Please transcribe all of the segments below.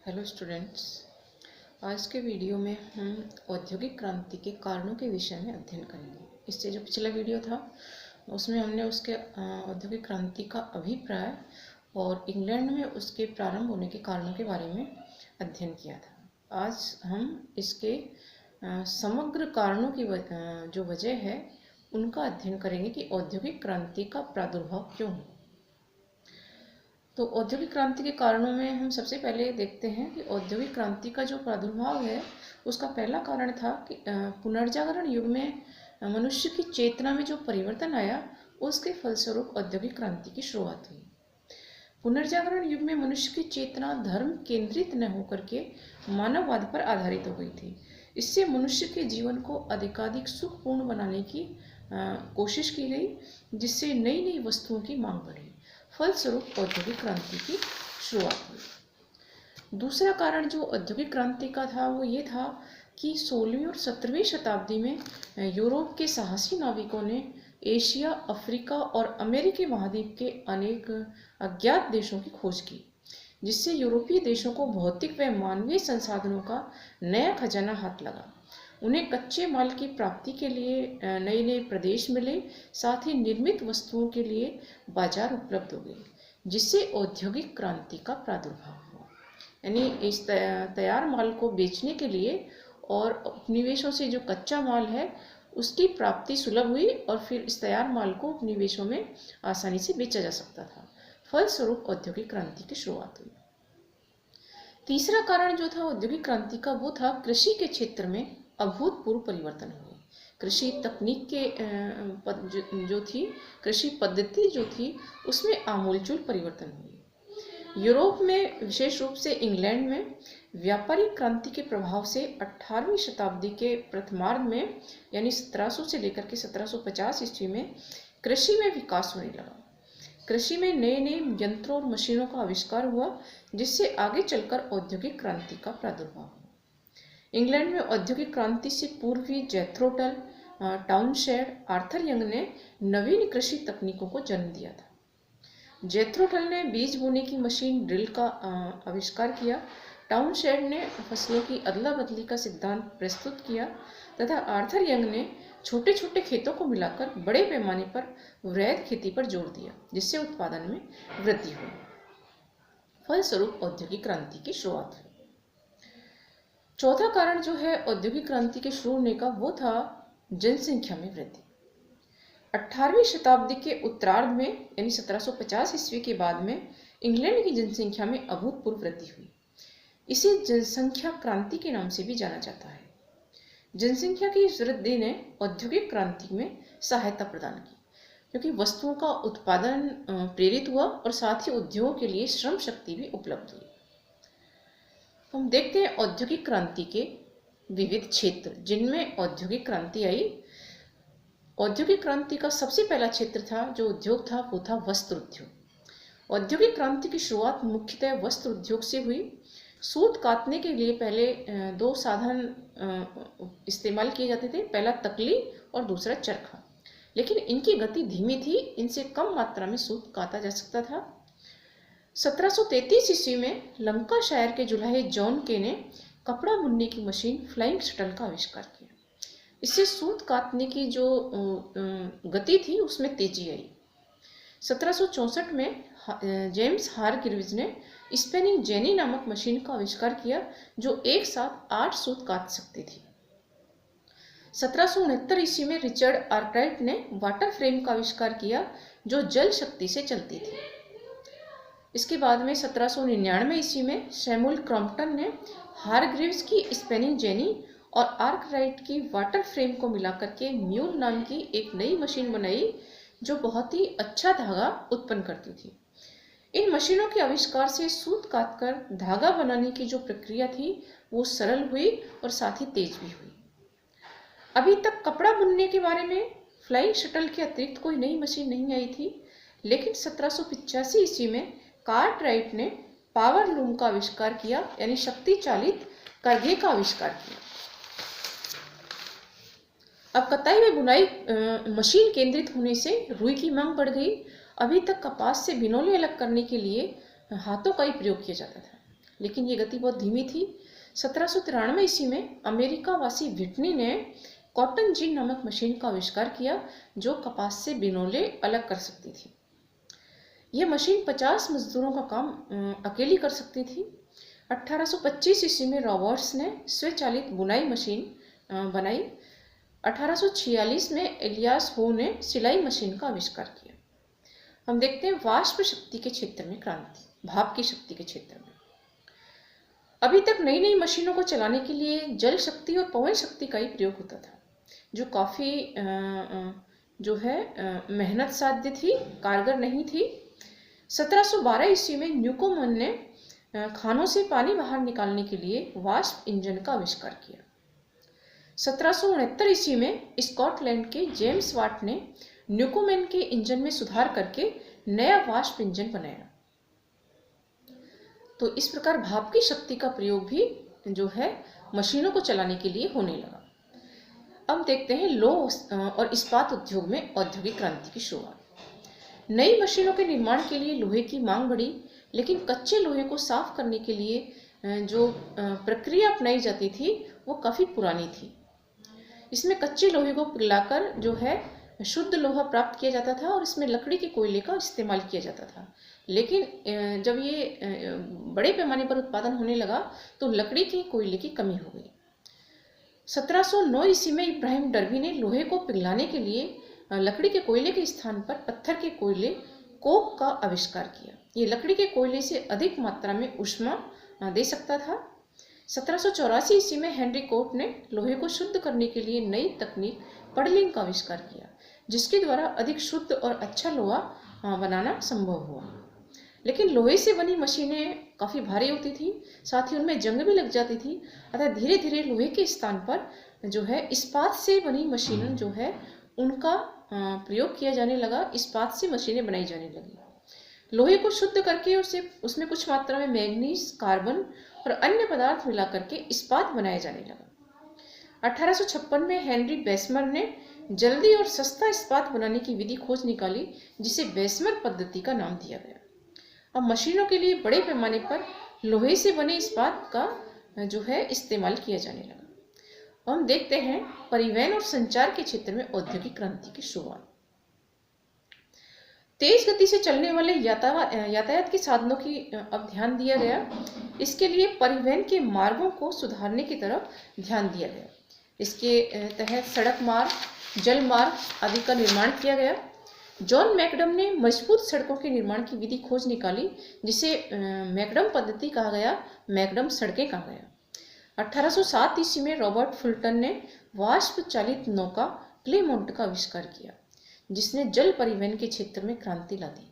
Hello students. आज के video में हम औद्योगिक क्रांति के कारणों के विषय में अध्ययन करेंगे। इससे जो पिछला वीडियो था उसमें हमने उसके औद्योगिक क्रांति का अभिप्राय और इंग्लैंड में उसके प्रारंभ होने के कारणों के बारे में अध्ययन किया था। आज हम इसके समग्र कारणों की जो वजह है उनका अध्ययन करेंगे कि औद्योगिक क्रांति का प्रादुर्भाव क्यों हुआ। तो औद्योगिक क्रांति के कारणों में हम सबसे पहले देखते हैं कि औद्योगिक क्रांति का जो प्रादुर्भाव है उसका पहला कारण था कि पुनर्जागरण युग में मनुष्य की चेतना में जो परिवर्तन आया उसके फलस्वरूप औद्योगिक क्रांति की शुरुआत हुई। पुनर्जागरण युग में मनुष्य की चेतना धर्म केंद्रित न होकर के मानववाद पर आधारित हो गई थी। इससे मनुष्य के जीवन को अधिकाधिक सुखपूर्ण बनाने की कोशिश की गई, जिससे नई नई वस्तुओं की मांग बढ़ी। फलस्वरूप औद्योगिक क्रांति की शुरुआत हुई। दूसरा कारण जो औद्योगिक क्रांति का था वो ये था कि 16वीं और 17वीं शताब्दी में यूरोप के साहसी नाविकों ने एशिया, अफ्रीका और अमेरिकी महाद्वीप के अनेक अज्ञात देशों की खोज की, जिससे यूरोपीय देशों को भौतिक व मानवीय संसाधनों का नया खजाना हाथ लगा। उन्हें कच्चे माल की प्राप्ति के लिए नए नए प्रदेश मिले, साथ ही निर्मित वस्तुओं के लिए बाजार उपलब्ध हो गए, जिससे औद्योगिक क्रांति का प्रादुर्भाव हुआ। यानी इस तैयार माल को बेचने के लिए और उपनिवेशों से जो कच्चा माल है उसकी प्राप्ति सुलभ हुई और फिर इस तैयार माल को उपनिवेशों में आसानी से बेचा जा सकता था। फलस्वरूप औद्योगिक क्रांति की शुरुआत हुई। तीसरा कारण जो था औद्योगिक क्रांति का वो था कृषि के क्षेत्र में अभूतपूर्व परिवर्तन हुए। कृषि तकनीक के कृषि पद्धति जो थी उसमें आमूलचूल परिवर्तन हुए। यूरोप में विशेष रूप से इंग्लैंड में व्यापारिक क्रांति के प्रभाव से 18वीं शताब्दी के प्रथमार्ध में यानी 1700 से लेकर के 1750 ईस्वी में कृषि में विकास होने लगा। कृषि में नए नए यंत्रों और मशीनों का आविष्कार हुआ, जिससे आगे चलकर औद्योगिक क्रांति का प्रादुर्भाव हुआ। इंग्लैंड में औद्योगिक क्रांति से पूर्व ही जेथरो टल, टाउनशेंड, आर्थर यंग ने नवीन कृषि तकनीकों को जन्म दिया था। जेथरो टल ने बीज बोने की मशीन ड्रिल का आविष्कार किया। टाउनशेंड ने फसलों की अदला बदली का सिद्धांत प्रस्तुत किया तथा आर्थर यंग ने छोटे छोटे खेतों को मिलाकर बड़े पैमाने पर वृहद खेती पर जोर दिया, जिससे उत्पादन में वृद्धि हुई। फलस्वरूप औद्योगिक क्रांति की शुरुआत हुई। चौथा कारण जो है औद्योगिक क्रांति के शुरू होने का वो था जनसंख्या में वृद्धि। 18वीं शताब्दी के उत्तरार्ध में यानी 1750 ईस्वी के बाद में इंग्लैंड की जनसंख्या में अभूतपूर्व वृद्धि हुई। इसे जनसंख्या क्रांति के नाम से भी जाना जाता है। जनसंख्या की वृद्धि ने औद्योगिक क्रांति में सहायता प्रदान की, क्योंकि वस्तुओं का उत्पादन प्रेरित हुआ और साथ ही उद्योगों के लिए श्रम शक्ति भी उपलब्ध हुई। हम देखते हैं औद्योगिक क्रांति के विविध क्षेत्र जिनमें औद्योगिक क्रांति आई। औद्योगिक क्रांति का सबसे पहला क्षेत्र था जो उद्योग था वो था वस्त्र उद्योग। औद्योगिक क्रांति की शुरुआत मुख्यतः वस्त्र उद्योग से हुई। सूत काटने के लिए पहले दो साधन इस्तेमाल किए जाते थे, पहला तकली और दूसरा चरखा, लेकिन इनकी गति धीमी थी, इनसे कम मात्रा में सूत काटा जा सकता था। 1733 ईस्वी में लंकाशायर के जुलाहे जॉन के ने कपड़ा बुनने की मशीन फ्लाइंग शटल का आविष्कार किया। इससे सूत काटने की जो गति थी उसमें तेजी आई। 1764 में जेम्स हारग्रीव्स ने स्पेनिंग जेनी नामक मशीन का आविष्कार किया जो एक साथ 8 सूत काट सकती थी। 1769 ईस्वी में रिचर्ड आर्कराइट ने वाटर फ्रेम का आविष्कार किया जो जल शक्ति से चलती थी। इसके बाद में 1799 ईस्वी में सैमुअल क्रॉम्पटन ने हारग्रीव्स की स्पेनिंग जेनी और आर्कराइट की वाटर फ्रेम को मिलाकर के म्यूल नाम की एक नई मशीन बनाई जो बहुत ही अच्छा धागा उत्पन्न करती थी। इन मशीनों के आविष्कार से सूत काटकर धागा बनाने की जो प्रक्रिया थी वो सरल हुई और साथ ही तेज भी हुई। अभी तक कपड़ा बुनने के बारे में फ्लाइंग शटल के अतिरिक्त कोई नई मशीन नहीं आई थी, लेकिन 1785 ईस्वी में कार्टराइट ने पावर लूम का आविष्कार किया, यानी शक्ति चालित करघे का आविष्कार किया। अब कताई व बुनाई मशीन केंद्रित होने से रुई की मांग बढ़ गई। अभी तक कपास से बिनौले अलग करने के लिए हाथों का ही प्रयोग किया जाता था। लेकिन ये गति बहुत धीमी थी। 1793 ईस्वी में अमेरिका वासी व्हिटनी ने कॉटन जिन नामक मशीन का आविष्कार किया जो कपास से बिनोले अलग कर सकती थी। यह मशीन 50 मजदूरों का काम अकेली कर सकती थी। 1825 ईस्वी में रॉबर्ट्स ने स्वचालित बुनाई मशीन बनाई। 1846 में एलियास हो ने सिलाई मशीन का आविष्कार किया। हम देखते हैं वाष्प शक्ति के क्षेत्र में क्रांति, भाप की शक्ति के क्षेत्र में। अभी तक नई नई मशीनों को चलाने के लिए जल शक्ति और पवन शक्ति का ही प्रयोग होता था, जो काफ़ी मेहनत साध्य थी, कारगर नहीं थी। 1712 ईस्वी में न्यूकोमन ने खानों से पानी बाहर निकालने के लिए वाष्प इंजन का आविष्कार किया। 1769 ईस्वी में स्कॉटलैंड के जेम्स वाट ने न्यूकोमन के इंजन में सुधार करके नया वाष्प इंजन बनाया। तो इस प्रकार भाप की शक्ति का प्रयोग भी मशीनों को चलाने के लिए होने लगा। अब देखते हैं लौह और इस्पात उद्योग में औद्योगिक क्रांति की शुरुआत। नई मशीनों के निर्माण के लिए लोहे की मांग बढ़ी, लेकिन कच्चे लोहे को साफ करने के लिए जो प्रक्रिया अपनाई जाती थी वो काफ़ी पुरानी थी। इसमें कच्चे लोहे को पिघलाकर शुद्ध लोहा प्राप्त किया जाता था और इसमें लकड़ी के कोयले का इस्तेमाल किया जाता था। लेकिन जब ये बड़े पैमाने पर उत्पादन होने लगा तो लकड़ी के कोयले की कमी हो गई। 1709 ईस्वी में इब्राहिम डर्बी ने लोहे को पिघलाने के लिए लकड़ी के कोयले के स्थान पर पत्थर के कोयले कोक का आविष्कार किया। ये लकड़ी के कोयले से अधिक मात्रा में ऊष्मा दे सकता था। 1784 ईस्वी में हेनरी कोट ने लोहे को शुद्ध करने के लिए नई तकनीक पडलिंग का आविष्कार किया, जिसके द्वारा अधिक शुद्ध और अच्छा लोहा बनाना संभव हुआ। लेकिन लोहे से बनी मशीनें काफ़ी भारी होती थी, साथ ही उनमें जंग भी लग जाती थी। अतः धीरे धीरे लोहे के स्थान पर इस्पात से बनी मशीन उनका प्रयोग किया जाने लगा। इस्पात से मशीनें बनाई जाने लगी। लोहे को शुद्ध करके उसमें कुछ मात्रा में मैग्नीज, कार्बन और अन्य पदार्थ मिला करके इस्पात बनाया जाने लगा। 1856 में हेनरी बेसमर ने जल्दी और सस्ता इस्पात बनाने की विधि खोज निकाली, जिसे बेसमर पद्धति का नाम दिया गया। अब मशीनों के लिए बड़े पैमाने पर लोहे से बने इस्पात का इस्तेमाल किया जाने लगा। हम देखते हैं परिवहन और संचार के क्षेत्र में औद्योगिक क्रांति की शुरुआत। तेज गति से चलने वाले यातायात के साधनों की अब ध्यान दिया गया। इसके लिए परिवहन के मार्गों को सुधारने की तरफ ध्यान दिया गया। इसके तहत सड़क मार्ग, जल मार्ग आदि का निर्माण किया गया। जॉन मैकडम ने मजबूत सड़कों के निर्माण की विधि खोज निकाली, जिसे मैकडम पद्धति कहा गया, मैकडम सड़कें कहा गया। 1807 ईस्वी में रॉबर्ट फुल्टन ने वाष्प चालित नौका क्लेमोंट का आविष्कार किया, जिसने जल परिवहन के क्षेत्र में क्रांति ला दी।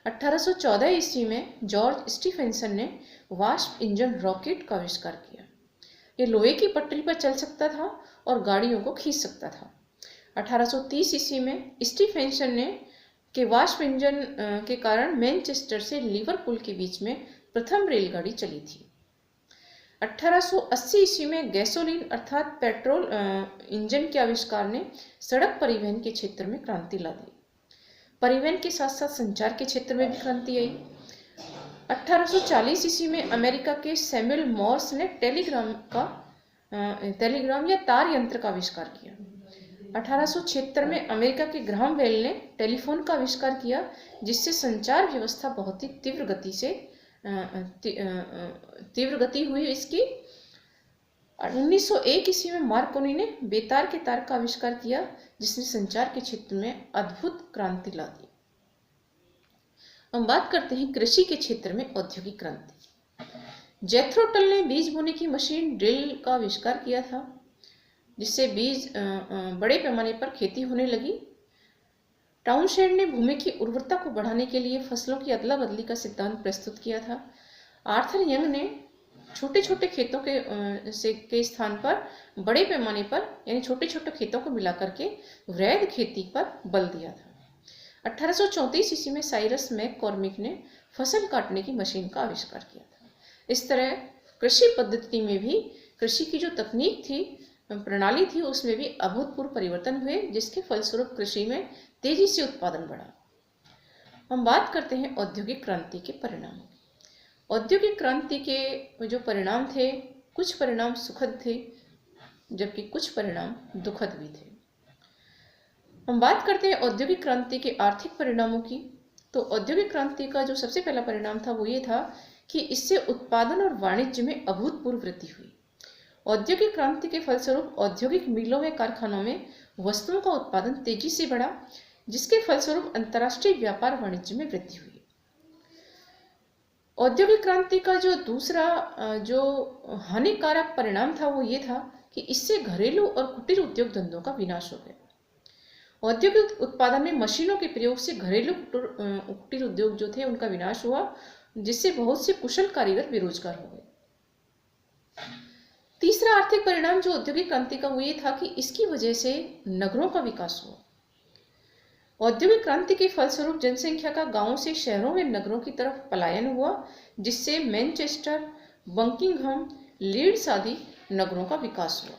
1814 ईस्वी में जॉर्ज स्टीफेंसन ने वाष्प इंजन रॉकेट का आविष्कार किया। यह लोहे की पटरी पर चल सकता था और गाड़ियों को खींच सकता था। 1830 ईस्वी में स्टीफेंसन के वाष्प इंजन के कारण मैनचेस्टर से लिवरपूल के बीच में प्रथम रेलगाड़ी चली थी। 1880 ईस्वी में गैसोलीन अर्थात पेट्रोल इंजन के आविष्कार ने सड़क परिवहन के क्षेत्र में क्रांति ला दी। परिवहन के साथ साथ संचार के क्षेत्र में भी क्रांति आई। 1840 ईस्वी में अमेरिका के सैमुअल मॉर्स ने टेलीग्राम या तार यंत्र का आविष्कार किया। 1876 में अमेरिका के ग्राहम बेल ने टेलीफोन का आविष्कार किया, जिससे संचार व्यवस्था बहुत ही तीव्र गति हुई इसकी। 1901 ईस्वी में मार्कोनी ने बेतार के तार का आविष्कार किया, जिसने संचार के क्षेत्र में अद्भुत क्रांति ला दी। हम बात करते हैं कृषि के क्षेत्र में औद्योगिक क्रांति। जेथरो टल ने बीज बोने की मशीन ड्रिल का आविष्कार किया था, जिससे बीज बड़े पैमाने पर खेती होने लगी। टाउनशेंड ने भूमि की उर्वरता को बढ़ाने के लिए फसलों की अदला बदली का सिद्धांत प्रस्तुत किया था। आर्थर यंग ने छोटे छोटे खेतों के स्थान पर बड़े पैमाने पर यानी छोटे छोटे खेतों को मिला करके वृहद खेती पर बल दिया था। 1834 ईस्वी में साइरस मैककॉर्मिक ने फसल काटने की मशीन का आविष्कार किया था। इस तरह कृषि पद्धति में भी, कृषि की जो तकनीक थी, प्रणाली थी, उसमें भी अभूतपूर्व परिवर्तन हुए, जिसके फलस्वरूप कृषि में तेजी से उत्पादन बढ़ा। हम बात करते हैं औद्योगिक क्रांति के परिणाम। औद्योगिक क्रांति के जो परिणाम थे, कुछ परिणाम सुखद थे जबकि कुछ परिणाम दुखद भी थे। हम बात करते हैं औद्योगिक क्रांति के आर्थिक परिणामों की। तो औद्योगिक क्रांति का जो सबसे पहला परिणाम था वो ये था कि इससे उत्पादन और वाणिज्य में अभूतपूर्व वृद्धि हुई। औद्योगिक क्रांति के फलस्वरूप औद्योगिक मिलों में, कारखानों में वस्तुओं का उत्पादन तेजी से बढ़ा, जिसके फलस्वरूप अंतर्राष्ट्रीय व्यापार वाणिज्य में वृद्धि हुई। औद्योगिक क्रांति का जो दूसरा जो हानिकारक परिणाम था वो ये था कि इससे घरेलू और कुटीर उद्योग धंधों का विनाश हो गया। औद्योगिक उत्पादन में मशीनों के प्रयोग से घरेलू कुटीर उद्योग जो थे उनका विनाश हुआ, जिससे बहुत से कुशल कारीगर बेरोजगार हो गए। तीसरा आर्थिक परिणाम जो औद्योगिक क्रांति का वो ये था कि इसकी वजह से नगरों का विकास हुआ। औद्योगिक क्रांति के फलस्वरूप जनसंख्या का गांवों से शहरों में नगरों की तरफ पलायन हुआ, जिससे मैनचेस्टर, बकिंघम, लीड्स आदि नगरों का विकास हुआ।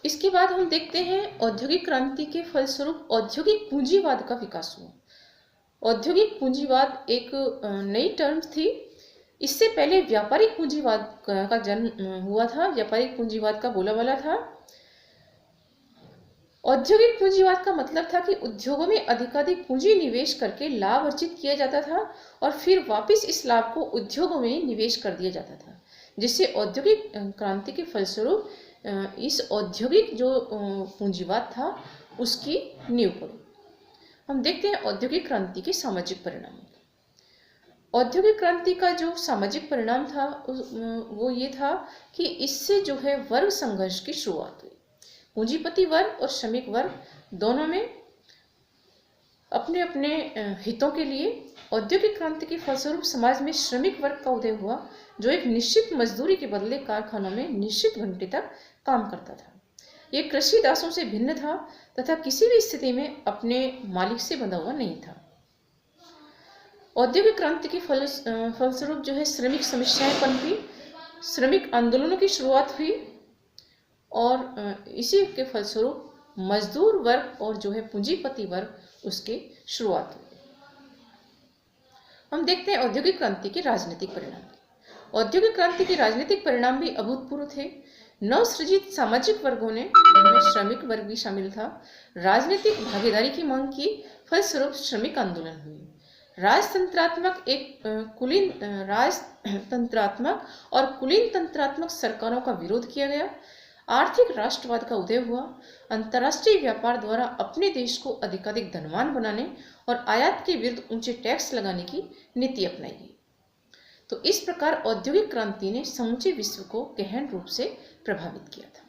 इसके बाद हम देखते हैं औद्योगिक क्रांति के फलस्वरूप औद्योगिक पूंजीवाद का विकास हुआ। औद्योगिक पूंजीवाद एक नई टर्म थी। इससे पहले व्यापारिक पूंजीवाद का जन्म हुआ था। व्यापारिक पूंजीवाद का बोलाबाला था। औद्योगिक पूंजीवाद का मतलब था कि उद्योगों में अधिकाधिक पूंजी निवेश करके लाभ अर्जित किया जाता था और फिर वापस इस लाभ को उद्योगों में निवेश कर दिया जाता था, जिससे औद्योगिक क्रांति के फलस्वरूप इस औद्योगिक जो पूंजीवाद था उसकी नींव पड़ी। हम देखते हैं औद्योगिक क्रांति के सामाजिक परिणाम। औद्योगिक क्रांति का जो सामाजिक परिणाम था वो ये था कि इससे जो है वर्ग संघर्ष की शुरुआत हुई। पूंजीपति वर्ग और श्रमिक वर्ग दोनों में अपने अपने हितों के लिए औद्योगिक क्रांति के फलस्वरूप समाज में श्रमिक वर्ग का उदय हुआ, जो एक निश्चित मजदूरी के बदले कारखानों में निश्चित घंटे तक काम करता था। ये कृषि दासों से भिन्न था तथा किसी भी स्थिति में अपने मालिक से बंधा हुआ नहीं था। औद्योगिक क्रांति के फलस्वरूप जो है श्रमिक समस्याएं पनपी, श्रमिक आंदोलनों की शुरुआत हुई और इसी के फलस्वरूप मजदूर वर्ग और जो है पूंजीपति वर्ग उसके शुरुआत हुई। हम देखते हैं औद्योगिक क्रांति के राजनीतिक परिणाम। औद्योगिक क्रांति के राजनीतिक परिणाम भी अभूतपूर्व थे। नवसृजित सामाजिक वर्गों ने, जिनमें श्रमिक वर्ग भी शामिल था, राजनीतिक भागीदारी की मांग की। फलस्वरूप श्रमिक आंदोलन हुई। राजतंत्रात्मक और कुलीन तंत्रात्मक सरकारों का विरोध किया गया। आर्थिक राष्ट्रवाद का उदय हुआ। अंतर्राष्ट्रीय व्यापार द्वारा अपने देश को अधिकाधिक धनवान बनाने और आयात के विरुद्ध ऊंचे टैक्स लगाने की नीति अपनाई गई। तो इस प्रकार औद्योगिक क्रांति ने समूचे विश्व को गहन रूप से प्रभावित किया था।